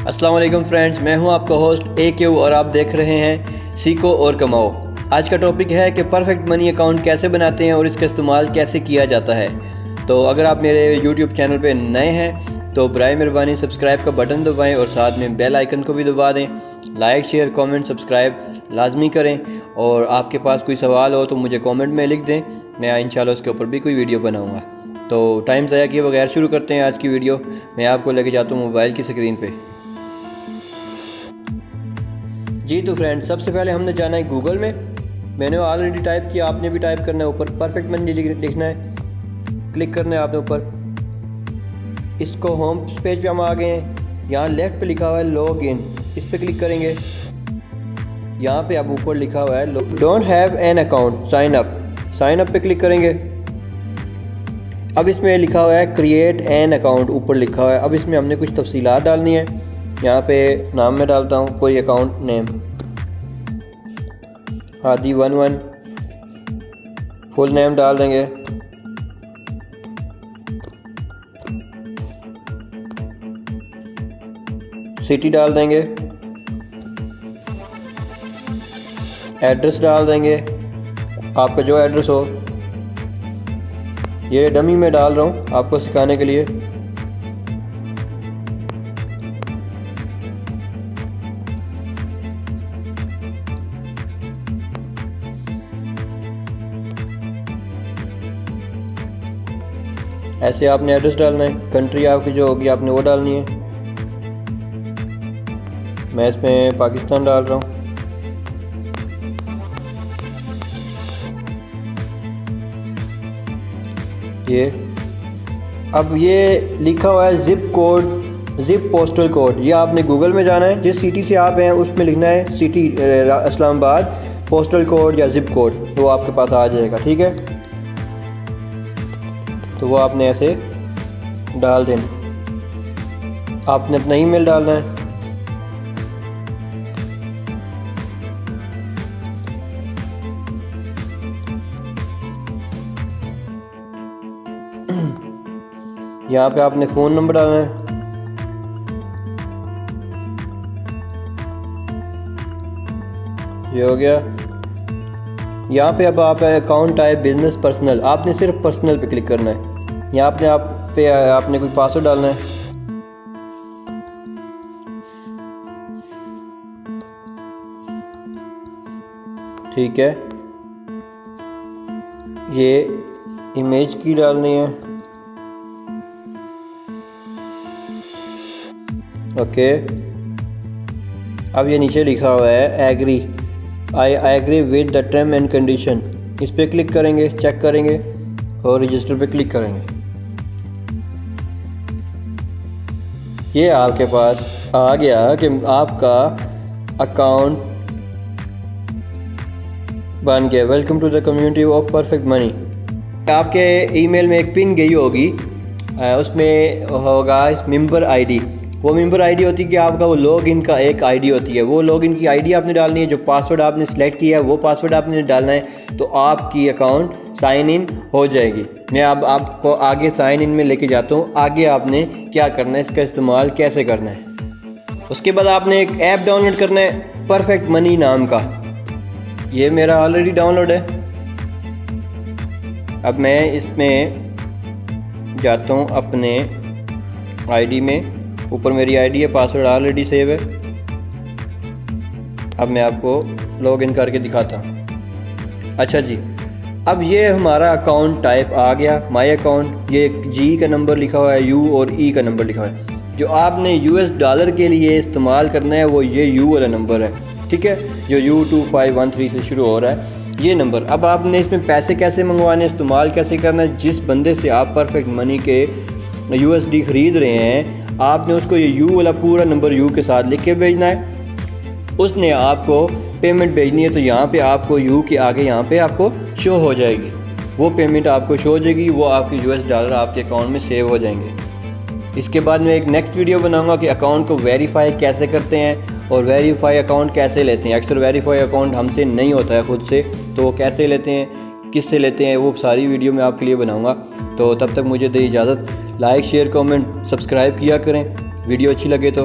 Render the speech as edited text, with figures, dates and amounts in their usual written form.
अस्सलाम वालेकुम फ्रेंड्स, मैं हूं आपका होस्ट AQ और आप देख रहे हैं सीखो और कमाओ। आज का टॉपिक है कि परफेक्ट मनी अकाउंट कैसे बनाते हैं और इसका इस्तेमाल कैसे किया जाता है। तो अगर आप मेरे YouTube चैनल पे नए हैं तो बराए मेहरबानी सब्सक्राइब का बटन दबाएं और साथ में बेल आइकन को भी दबा दें। लाइक, शेयर, कमेंट, सब्सक्राइब लाजमी करें और आपके पास कोई सवाल हो तो मुझे कमेंट में लिख दें, मैं इंशाल्लाह उसके ऊपर भी कोई वीडियो बनाऊँगा। तो टाइम ज़ाया किए बगैर शुरू करते हैं आज की वीडियो। मैं आपको लेके जाता हूँ मोबाइल की स्क्रीन पे। जी तो फ्रेंड्स, सबसे पहले हमने जाना है गूगल में। मैंने ऑलरेडी टाइप किया, आपने भी टाइप करना है। ऊपर परफेक्ट मनी लिखना है, क्लिक करना है आपने ऊपर। इसको होम पेज पे हम आ गए हैं। यहाँ लेफ्ट पे लिखा हुआ है लॉग इन, इस पर क्लिक करेंगे। यहाँ पे अब ऊपर लिखा हुआ है don't have an account, sign up. Sign up पे क्लिक करेंगे। अब इसमें लिखा हुआ है क्रिएट एन अकाउंट, ऊपर लिखा हुआ है। अब इसमें हमने कुछ तफसीलात डालनी है। यहाँ पे नाम में डालता हूँ कोई account name, Hadi 11, full name डाल देंगे। सिटी डाल देंगे, एड्रेस डाल देंगे, आपका जो एड्रेस हो। ये डमी में डाल रहा हूँ आपको सिखाने के लिए। ऐसे आपने एड्रेस डालना है। कंट्री आपकी जो होगी आपने वो डालनी है। मैं इसमें पाकिस्तान डाल रहा हूँ। ये अब ये लिखा हुआ है zip code, zip postal code. ये आपने गूगल में जाना है, जिस सिटी से आप हैं उसमें लिखना है सिटी इस्लामाबाद, पोस्टल कोड या जिप कोड, तो आपके पास आ जाएगा। ठीक है, तो वो आपने ऐसे डाल देना। आपने अपना ईमेल डालना है। यहाँ पे आपने फ़ोन नंबर डालना है। ये हो गया। यहाँ पे अब आप अकाउंट टाइप बिजनेस पर्सनल, आपने सिर्फ पर्सनल पे क्लिक करना है। यहाँ आपने कोई पासवर्ड डालना है। ठीक है, ये इमेज की डालनी है। ओके, अब ये नीचे लिखा हुआ है agree, I agree with the term and condition. इस पर क्लिक करेंगे, चेक करेंगे और रजिस्टर पे क्लिक करेंगे। ये आपके पास आ गया कि आपका अकाउंट बन गया। Welcome to the community of perfect money. आपके ईमेल में एक पिन गई होगी, उसमें होगा इस मेंबर आईडी। वो मेंबर आईडी होती है कि आपका वो लॉग इन का एक आईडी होती है। वो लॉग इन की आईडी आपने डालनी है। जो पासवर्ड आपने सेलेक्ट किया है वो पासवर्ड आपने डालना है, तो आपकी अकाउंट साइन इन हो जाएगी। मैं अब आपको आगे साइन इन में लेके जाता हूँ। आगे आपने क्या करना है, इसका इस्तेमाल कैसे करना है। उसके बाद आपने एक ऐप डाउनलोड करना है परफेक्ट मनी नाम का। ये मेरा ऑलरेडी डाउनलोड है। अब मैं इसमें जाता हूँ अपने आईडी में। ऊपर मेरी आईडी है, पासवर्ड ऑलरेडी सेव है। अब मैं आपको लॉग इन करके दिखाता हूँ। अच्छा जी, अब ये हमारा अकाउंट टाइप आ गया, माय अकाउंट। ये जी का नंबर लिखा हुआ है, यू और ई का नंबर लिखा हुआ है। जो आपने US डॉलर के लिए इस्तेमाल करना है वो ये यू वाला नंबर है। ठीक है, जो U2513 से शुरू हो रहा है ये नंबर। अब आपने इसमें पैसे कैसे मंगवाने, इस्तेमाल कैसे करना है। जिस बंदे से आप परफेक्ट मनी के USD ख़रीद रहे हैं, आपने उसको ये यू वाला पूरा नंबर यू के साथ लिख के भेजना है। उसने आपको पेमेंट भेजनी है, तो यहाँ पे आपको यू के आगे यहाँ पे आपको शो हो जाएगी। वो पेमेंट आपको शो हो जाएगी, वो आपके US डॉलर आपके अकाउंट में सेव हो जाएंगे। इसके बाद मैं एक नेक्स्ट वीडियो बनाऊंगा कि अकाउंट को वेरीफाई कैसे करते हैं और वेरीफाई अकाउंट कैसे लेते हैं। अक्सर वेरीफाई अकाउंट हमसे नहीं होता है खुद से, तो वो कैसे लेते हैं, किस से लेते हैं, वो सारी वीडियो मैं आपके लिए बनाऊंगा। तो तब तक मुझे दे इजाज़त। लाइक, शेयर, कमेंट, सब्सक्राइब किया करें। वीडियो अच्छी लगे तो